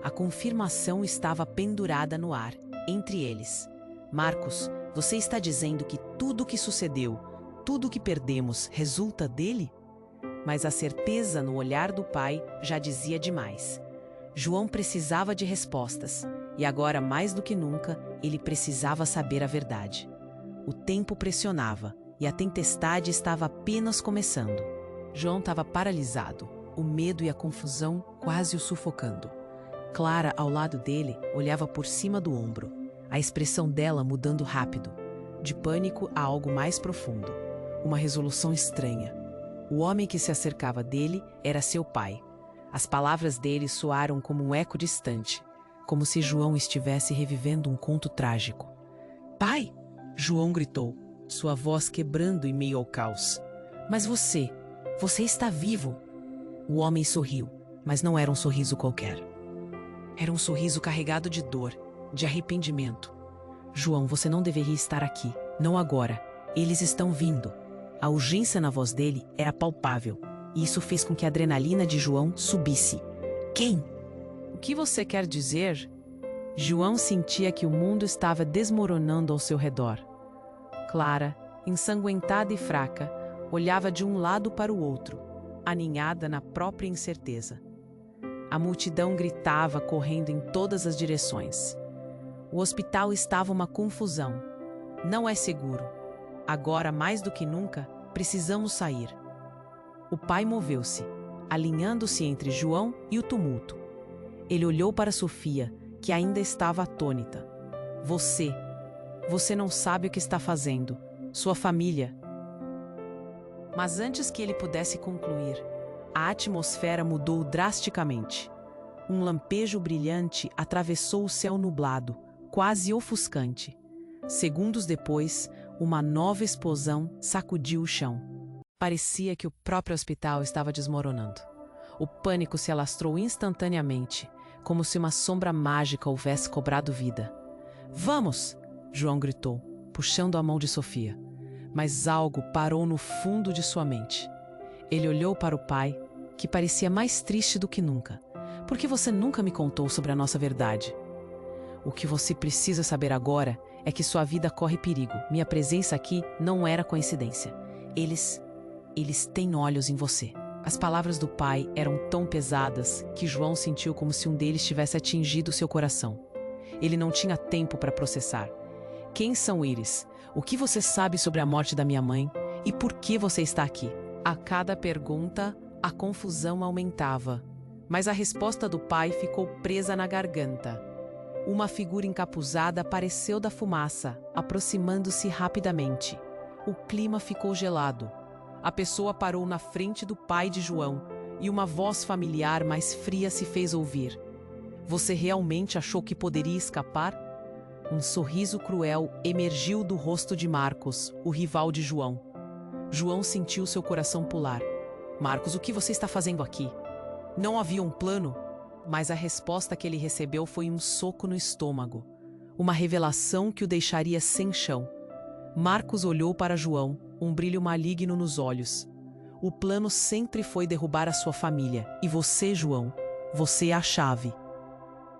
A confirmação estava pendurada no ar, entre eles. Marcos, você está dizendo que tudo o que sucedeu, tudo o que perdemos, resulta dele? Mas a certeza no olhar do pai já dizia demais. João precisava de respostas, e agora, mais do que nunca, ele precisava saber a verdade. O tempo pressionava, e a tempestade estava apenas começando. João estava paralisado, o medo e a confusão quase o sufocando. Clara, ao lado dele, olhava por cima do ombro, a expressão dela mudando rápido, de pânico a algo mais profundo, uma resolução estranha. O homem que se acercava dele era seu pai. As palavras dele soaram como um eco distante, como se João estivesse revivendo um conto trágico. "Pai!" João gritou, sua voz quebrando em meio ao caos. "Mas você está vivo!" O homem sorriu, mas não era um sorriso qualquer. Era um sorriso carregado de dor, de arrependimento. "João, você não deveria estar aqui, não agora. Eles estão vindo." A urgência na voz dele era palpável, e isso fez com que a adrenalina de João subisse. "Quem?" "O que você quer dizer?" João sentia que o mundo estava desmoronando ao seu redor. Clara, ensanguentada e fraca, olhava de um lado para o outro, aninhada na própria incerteza. A multidão gritava, correndo em todas as direções. O hospital estava uma confusão. "Não é seguro. Agora, mais do que nunca, precisamos sair." O pai moveu-se, alinhando-se entre João e o tumulto. Ele olhou para Sofia, que ainda estava atônita. Você não sabe o que está fazendo. Sua família." Mas antes que ele pudesse concluir, a atmosfera mudou drasticamente. Um lampejo brilhante atravessou o céu nublado, quase ofuscante. Segundos depois, uma nova explosão sacudiu o chão. Parecia que o próprio hospital estava desmoronando. O pânico se alastrou instantaneamente, como se uma sombra mágica houvesse cobrado vida. "Vamos!" João gritou, puxando a mão de Sofia. Mas algo parou no fundo de sua mente. Ele olhou para o pai, que parecia mais triste do que nunca. "Por que você nunca me contou sobre a nossa verdade?" "O que você precisa saber agora é que sua vida corre perigo. Minha presença aqui não era coincidência. Eles têm olhos em você." As palavras do pai eram tão pesadas que João sentiu como se um deles tivesse atingido seu coração. Ele não tinha tempo para processar. "Quem são eles? O que você sabe sobre a morte da minha mãe? E por que você está aqui?" A cada pergunta, a confusão aumentava. Mas a resposta do pai ficou presa na garganta. Uma figura encapuzada apareceu da fumaça, aproximando-se rapidamente. O clima ficou gelado. A pessoa parou na frente do pai de João e uma voz familiar mais fria se fez ouvir. "Você realmente achou que poderia escapar?" Um sorriso cruel emergiu do rosto de Marcos, o rival de João. João sentiu seu coração pular. "Marcos, o que você está fazendo aqui?" Não havia um plano, mas a resposta que ele recebeu foi um soco no estômago. Uma revelação que o deixaria sem chão. Marcos olhou para João, um brilho maligno nos olhos. "O plano sempre foi derrubar a sua família. E você, João, você é a chave."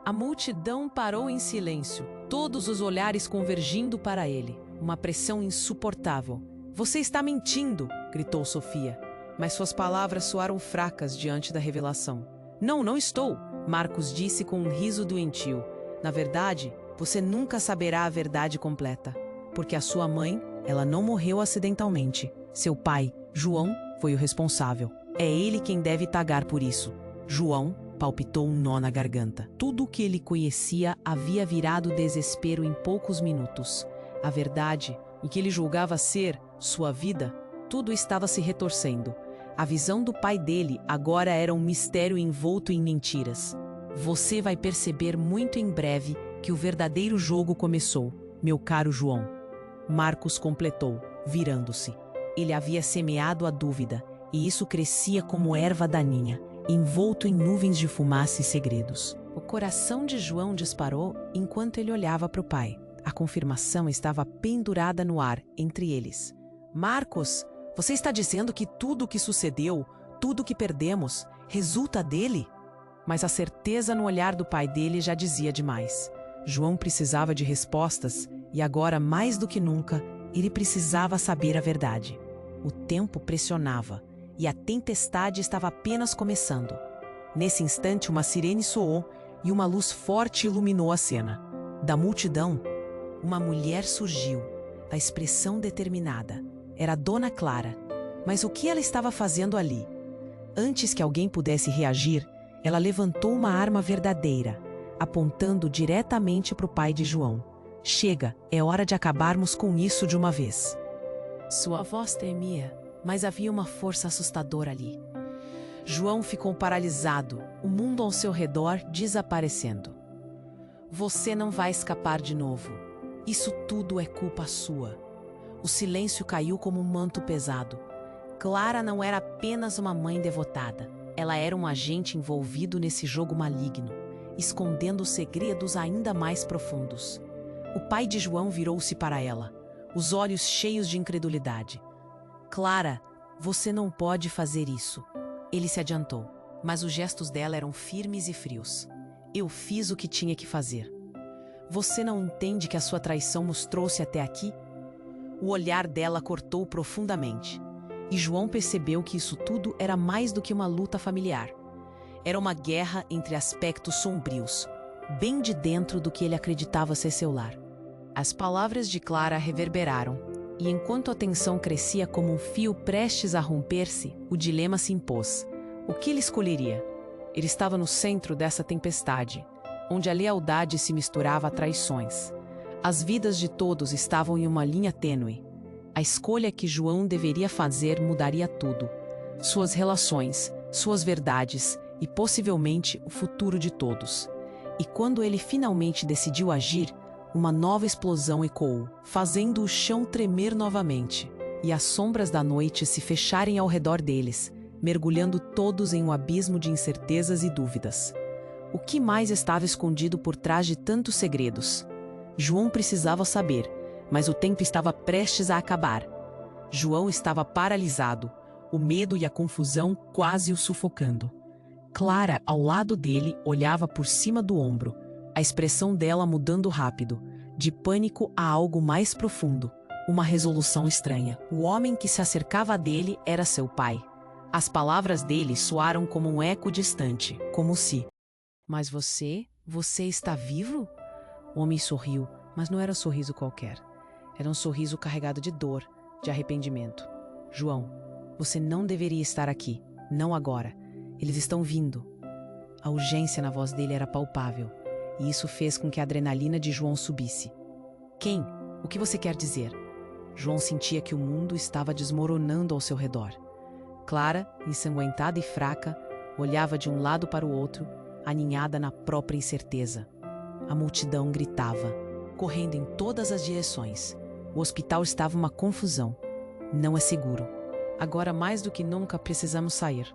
A multidão parou em silêncio, todos os olhares convergindo para ele. Uma pressão insuportável. "Você está mentindo!" gritou Sofia. Mas suas palavras soaram fracas diante da revelação. Não estou!" Marcos disse com um riso doentio. "Na verdade, você nunca saberá a verdade completa. Porque a sua mãe, ela não morreu acidentalmente. Seu pai, João, foi o responsável. É ele quem deve pagar por isso." João palpitou um nó na garganta. Tudo o que ele conhecia havia virado desespero em poucos minutos. A verdade, o que ele julgava ser sua vida, tudo estava se retorcendo. A visão do pai dele agora era um mistério envolto em mentiras. "Você vai perceber muito em breve que o verdadeiro jogo começou, meu caro João." Marcos completou, virando-se. Ele havia semeado a dúvida, e isso crescia como erva daninha, envolto em nuvens de fumaça e segredos. O coração de João disparou enquanto ele olhava para o pai. A confirmação estava pendurada no ar entre eles. "Marcos, você está dizendo que tudo o que sucedeu, tudo que perdemos resulta dele? Mas a certeza no olhar do pai dele já dizia demais. João precisava de respostas e agora, mais do que nunca, ele precisava saber a verdade. O tempo pressionava e a tempestade estava apenas começando. Nesse instante, uma sirene soou e uma luz forte iluminou a cena. Da multidão, uma mulher surgiu, a expressão determinada. Era Dona Clara. Mas o que ela estava fazendo ali? Antes que alguém pudesse reagir, ela levantou uma arma verdadeira, apontando diretamente para o pai de João. Chega, é hora de acabarmos com isso de uma vez. Sua voz tremia, mas havia uma força assustadora ali. João ficou paralisado, o mundo ao seu redor desaparecendo. Você não vai escapar de novo. Isso tudo é culpa sua. O silêncio caiu como um manto pesado. Clara não era apenas uma mãe devotada. Ela era um agente envolvido nesse jogo maligno, escondendo segredos ainda mais profundos. O pai de João virou-se para ela, os olhos cheios de incredulidade. Clara, você não pode fazer isso. Ele se adiantou, mas os gestos dela eram firmes e frios. Eu fiz o que tinha que fazer. Você não entende que a sua traição nos trouxe até aqui? O olhar dela cortou profundamente. E João percebeu que isso tudo era mais do que uma luta familiar. Era uma guerra entre aspectos sombrios, bem de dentro do que ele acreditava ser seu lar. As palavras de Clara reverberaram, e enquanto a tensão crescia como um fio prestes a romper-se, o dilema se impôs. O que ele escolheria? Ele estava no centro dessa tempestade, onde a lealdade se misturava a traições. As vidas de todos estavam em uma linha tênue. A escolha que João deveria fazer mudaria tudo. Suas relações, suas verdades e possivelmente o futuro de todos. E quando ele finalmente decidiu agir, uma nova explosão ecoou, fazendo o chão tremer novamente, e as sombras da noite se fecharem ao redor deles, mergulhando todos em um abismo de incertezas e dúvidas. O que mais estava escondido por trás de tantos segredos? João precisava saber, mas o tempo estava prestes a acabar. João estava paralisado, o medo e a confusão quase o sufocando. Clara, ao lado dele, olhava por cima do ombro, a expressão dela mudando rápido, de pânico a algo mais profundo, uma resolução estranha. O homem que se acercava dele era seu pai. As palavras dele soaram como um eco distante, como se... Mas você está vivo? O homem sorriu, mas não era um sorriso qualquer. Era um sorriso carregado de dor, de arrependimento. João, você não deveria estar aqui, não agora. Eles estão vindo. A urgência na voz dele era palpável, e isso fez com que a adrenalina de João subisse. Quem? O que você quer dizer? João sentia que o mundo estava desmoronando ao seu redor. Clara, ensanguentada e fraca, olhava de um lado para o outro, aninhada na própria incerteza. A multidão gritava, correndo em todas as direções. O hospital estava uma confusão. Não é seguro. Agora mais do que nunca precisamos sair.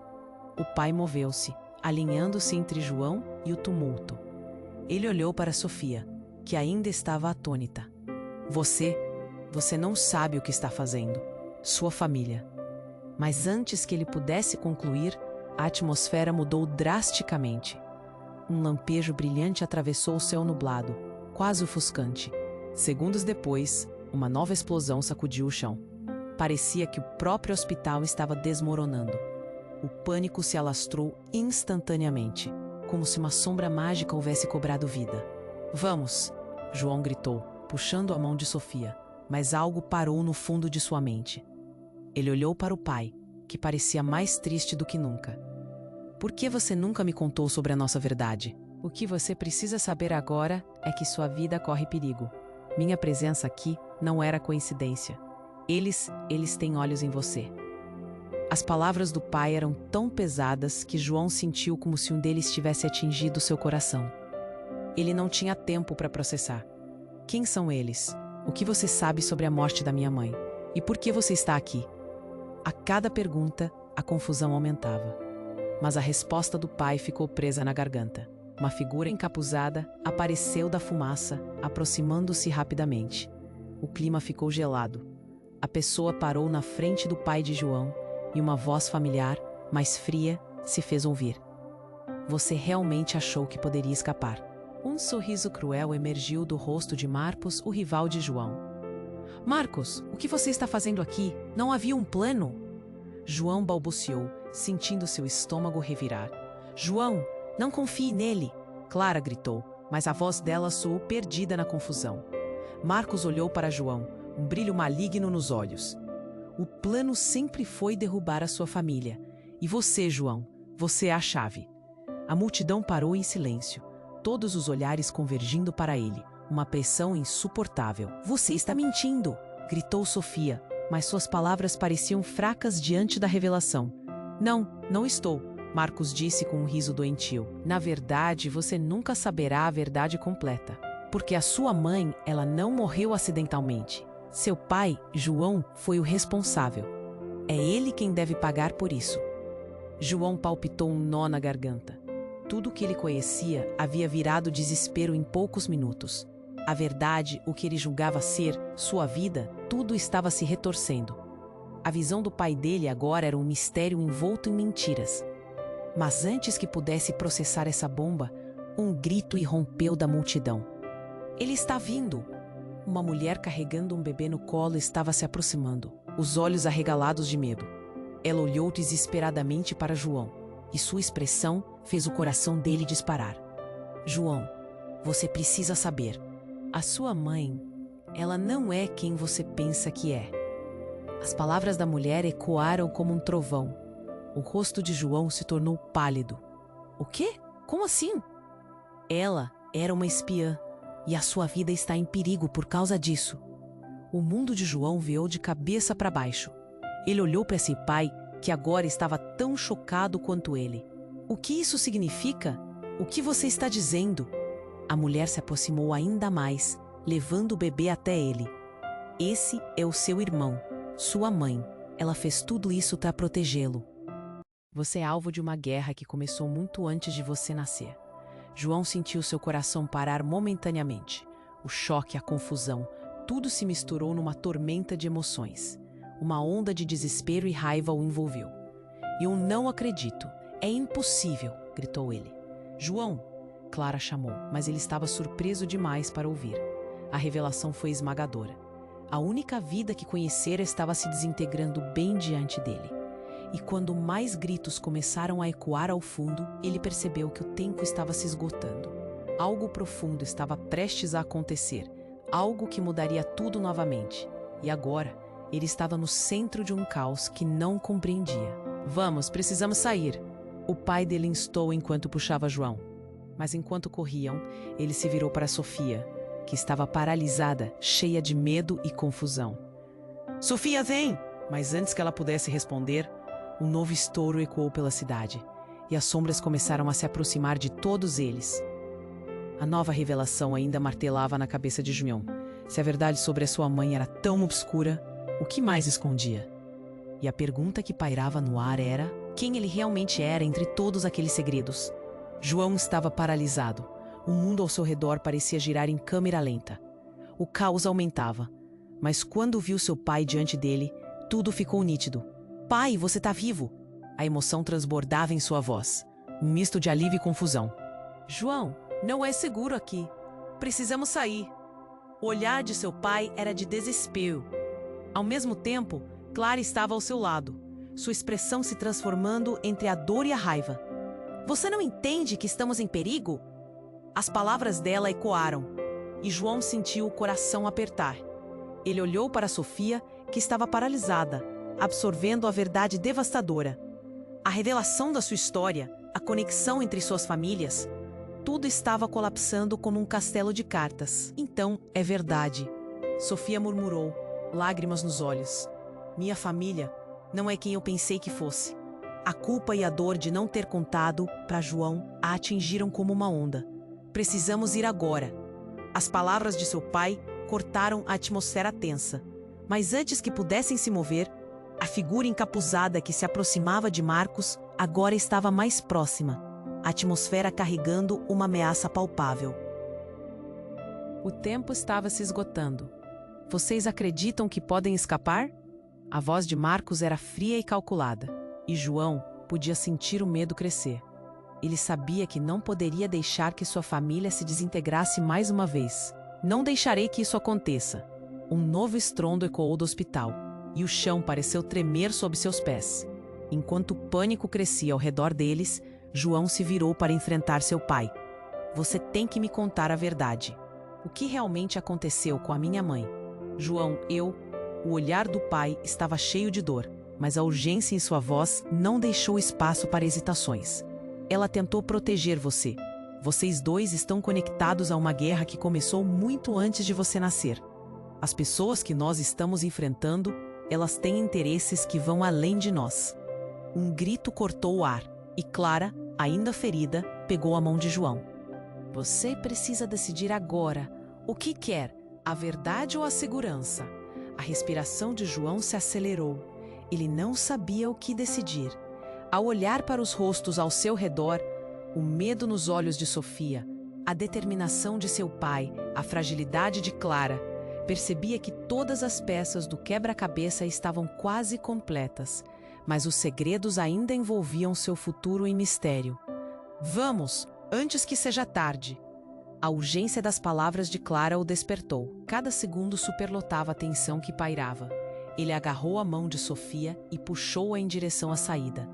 O pai moveu-se, alinhando-se entre João e o tumulto. Ele olhou para Sofia, que ainda estava atônita. Você não sabe o que está fazendo. Sua família. Mas antes que ele pudesse concluir, a atmosfera mudou drasticamente. Um lampejo brilhante atravessou o céu nublado, quase ofuscante. Segundos depois, uma nova explosão sacudiu o chão. Parecia que o próprio hospital estava desmoronando. O pânico se alastrou instantaneamente, como se uma sombra mágica houvesse cobrado vida. Vamos! João gritou, puxando a mão de Sofia, mas algo parou no fundo de sua mente. Ele olhou para o pai, que parecia mais triste do que nunca. Por que você nunca me contou sobre a nossa verdade? O que você precisa saber agora é que sua vida corre perigo. Minha presença aqui não era coincidência. Eles têm olhos em você. As palavras do pai eram tão pesadas que João sentiu como se um deles tivesse atingido seu coração. Ele não tinha tempo para processar. Quem são eles? O que você sabe sobre a morte da minha mãe? E por que você está aqui? A cada pergunta, a confusão aumentava. Mas a resposta do pai ficou presa na garganta. Uma figura encapuzada apareceu da fumaça, aproximando-se rapidamente. O clima ficou gelado. A pessoa parou na frente do pai de João e uma voz familiar, mais fria, se fez ouvir. Você realmente achou que poderia escapar. Um sorriso cruel emergiu do rosto de Marcos, o rival de João. Marcos, o que você está fazendo aqui? Não havia um plano? João balbuciou, sentindo seu estômago revirar. João, não confie nele! Clara gritou, mas a voz dela soou perdida na confusão. Marcos olhou para João, um brilho maligno nos olhos. O plano sempre foi derrubar a sua família. E você, João, você é a chave. A multidão parou em silêncio, todos os olhares convergindo para ele, uma pressão insuportável. Você está mentindo! Gritou Sofia, mas suas palavras pareciam fracas diante da revelação. Não estou, Marcos disse com um riso doentio. Na verdade, você nunca saberá a verdade completa. Porque a sua mãe, ela não morreu acidentalmente. Seu pai, João, foi o responsável. É ele quem deve pagar por isso. João palpitou um nó na garganta. Tudo o que ele conhecia havia virado desespero em poucos minutos. A verdade, o que ele julgava ser, sua vida, tudo estava se retorcendo. A visão do pai dele agora era um mistério envolto em mentiras. Mas antes que pudesse processar essa bomba, um grito irrompeu da multidão. Ele está vindo! Uma mulher carregando um bebê no colo estava se aproximando, os olhos arregalados de medo. Ela olhou desesperadamente para João, e sua expressão fez o coração dele disparar. João, você precisa saber. A sua mãe, ela não é quem você pensa que é. As palavras da mulher ecoaram como um trovão. O rosto de João se tornou pálido. O quê? Como assim? Ela era uma espiã, e a sua vida está em perigo por causa disso. O mundo de João virou de cabeça para baixo. Ele olhou para seu pai, que agora estava tão chocado quanto ele. O que isso significa? O que você está dizendo? A mulher se aproximou ainda mais, levando o bebê até ele. Esse é o seu irmão, sua mãe. Ela fez tudo isso para protegê-lo. Você é alvo de uma guerra que começou muito antes de você nascer. João sentiu seu coração parar momentaneamente. O choque, a confusão, tudo se misturou numa tormenta de emoções. Uma onda de desespero e raiva o envolveu. Eu não acredito. É impossível, gritou ele. João, Clara chamou, mas ele estava surpreso demais para ouvir. A revelação foi esmagadora. A única vida que conhecera estava se desintegrando bem diante dele. E quando mais gritos começaram a ecoar ao fundo, ele percebeu que o tempo estava se esgotando. Algo profundo estava prestes a acontecer, algo que mudaria tudo novamente. E agora, ele estava no centro de um caos que não compreendia. Vamos, precisamos sair. O pai dele instou enquanto puxava João. Mas enquanto corriam, ele se virou para Sofia, que estava paralisada, cheia de medo e confusão. Sofia, vem! Mas antes que ela pudesse responder, um novo estouro ecoou pela cidade, e as sombras começaram a se aproximar de todos eles. A nova revelação ainda martelava na cabeça de João. Se a verdade sobre a sua mãe era tão obscura, o que mais escondia? E a pergunta que pairava no ar era: quem ele realmente era entre todos aqueles segredos? João estava paralisado. O mundo ao seu redor parecia girar em câmera lenta. O caos aumentava. Mas quando viu seu pai diante dele, tudo ficou nítido. Pai, você está vivo! A emoção transbordava em sua voz. Um misto de alívio e confusão. João, não é seguro aqui. Precisamos sair. O olhar de seu pai era de desespero. Ao mesmo tempo, Clara estava ao seu lado, sua expressão se transformando entre a dor e a raiva. Você não entende que estamos em perigo? As palavras dela ecoaram, e João sentiu o coração apertar. Ele olhou para Sofia, que estava paralisada, absorvendo a verdade devastadora. A revelação da sua história, a conexão entre suas famílias, tudo estava colapsando como um castelo de cartas. Então, é verdade. Sofia murmurou, lágrimas nos olhos. Minha família não é quem eu pensei que fosse. A culpa e a dor de não ter contado para João a atingiram como uma onda. Precisamos ir agora. As palavras de seu pai cortaram a atmosfera tensa. Mas antes que pudessem se mover, a figura encapuzada que se aproximava de Marcos agora estava mais próxima, a atmosfera carregando uma ameaça palpável. O tempo estava se esgotando. Vocês acreditam que podem escapar? A voz de Marcos era fria e calculada, e João, podia sentir o medo crescer. Ele sabia que não poderia deixar que sua família se desintegrasse mais uma vez. Não deixarei que isso aconteça. Um novo estrondo ecoou do hospital, e o chão pareceu tremer sob seus pés. Enquanto o pânico crescia ao redor deles, João se virou para enfrentar seu pai. Você tem que me contar a verdade. O que realmente aconteceu com a minha mãe? João, O olhar do pai estava cheio de dor, mas a urgência em sua voz não deixou espaço para hesitações. Ela tentou proteger você. Vocês dois estão conectados a uma guerra que começou muito antes de você nascer. As pessoas que nós estamos enfrentando, elas têm interesses que vão além de nós. Um grito cortou o ar, e Clara, ainda ferida, pegou a mão de João. Você precisa decidir agora. O que quer? A verdade ou a segurança? A respiração de João se acelerou. Ele não sabia o que decidir. Ao olhar para os rostos ao seu redor, o medo nos olhos de Sofia, a determinação de seu pai, a fragilidade de Clara, percebia que todas as peças do quebra-cabeça estavam quase completas, mas os segredos ainda envolviam seu futuro em mistério. Vamos, antes que seja tarde. A urgência das palavras de Clara o despertou. Cada segundo superlotava a tensão que pairava. Ele agarrou a mão de Sofia e puxou-a em direção à saída.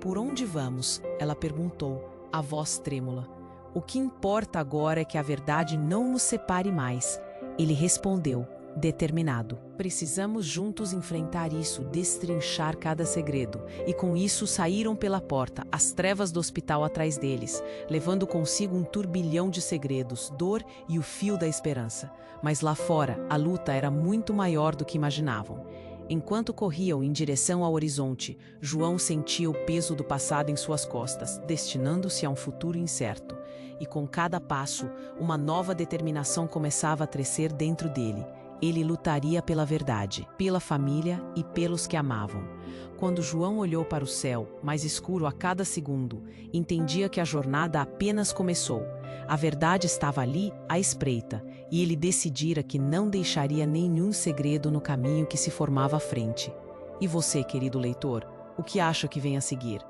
Por onde vamos? Ela perguntou, a voz trêmula. O que importa agora é que a verdade não nos separe mais. Ele respondeu, determinado. Precisamos juntos enfrentar isso, destrinchar cada segredo. E com isso saíram pela porta, as trevas do hospital atrás deles, levando consigo um turbilhão de segredos, dor e o fio da esperança. Mas lá fora, a luta era muito maior do que imaginavam. Enquanto corriam em direção ao horizonte, João sentia o peso do passado em suas costas, destinando-se a um futuro incerto. E com cada passo, uma nova determinação começava a crescer dentro dele. Ele lutaria pela verdade, pela família e pelos que amavam. Quando João olhou para o céu, mais escuro a cada segundo, entendia que a jornada apenas começou. A verdade estava ali, à espreita, e ele decidira que não deixaria nenhum segredo no caminho que se formava à frente. E você, querido leitor, o que acha que vem a seguir?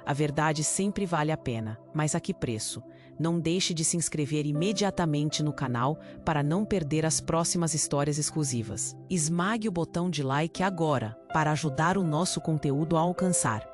A verdade sempre vale a pena, mas a que preço? Não deixe de se inscrever imediatamente no canal para não perder as próximas histórias exclusivas. Esmague o botão de like agora para ajudar o nosso conteúdo a alcançar